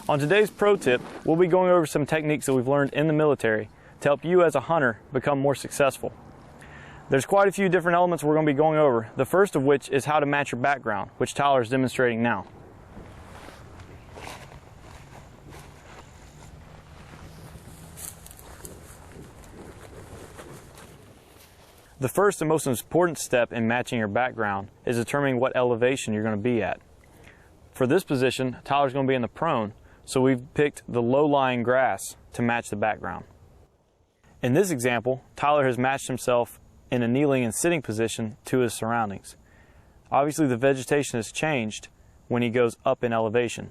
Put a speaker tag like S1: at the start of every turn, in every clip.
S1: On today's pro tip, we'll be going over some techniques that we've learned in the military to help you as a hunter become more successful. There's quite a few different elements we're going to be going over, the first of which is how to match your background, which Tyler is demonstrating now. The first and most important step in matching your background is determining what elevation you're going to be at. For this position, Tyler's going to be in the prone, so we've picked the low-lying grass to match the background. In this example, Tyler has matched himself in a kneeling and sitting position to his surroundings. Obviously, the vegetation has changed when he goes up in elevation.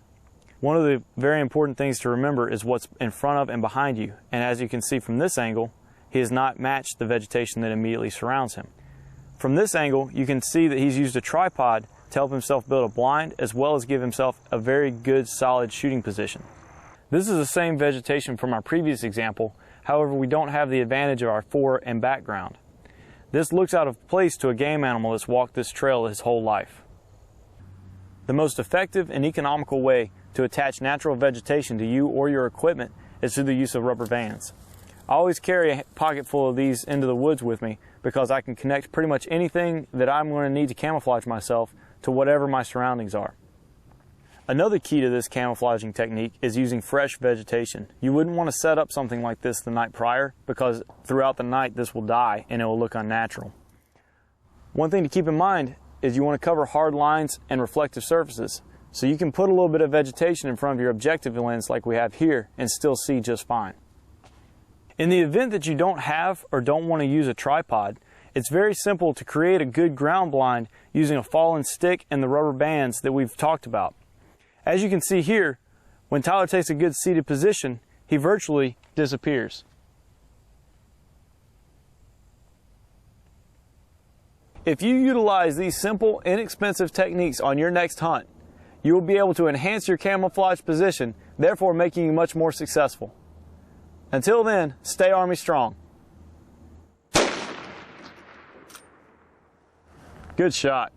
S1: One of the very important things to remember is what's in front of and behind you, and as you can see from this angle, he has not matched the vegetation that immediately surrounds him. From this angle, you can see that he's used a tripod to help himself build a blind as well as give himself a very good solid shooting position. This is the same vegetation from our previous example, however we don't have the advantage of our fore and background. This looks out of place to a game animal that's walked this trail his whole life. The most effective and economical way to attach natural vegetation to you or your equipment is through the use of rubber bands. I always carry a pocket full of these into the woods with me because I can connect pretty much anything that I'm going to need to camouflage myself to whatever my surroundings are. Another key to this camouflaging technique is using fresh vegetation. You wouldn't want to set up something like this the night prior because throughout the night this will die and it will look unnatural. One thing to keep in mind is you want to cover hard lines and reflective surfaces, so you can put a little bit of vegetation in front of your objective lens like we have here and still see just fine. In the event that you don't have or don't want to use a tripod, it's very simple to create a good ground blind using a fallen stick and the rubber bands that we've talked about. As you can see here, when Tyler takes a good seated position, he virtually disappears. If you utilize these simple, inexpensive techniques on your next hunt, you will be able to enhance your camouflage position, therefore making you much more successful. Until then, stay Army strong. Good shot.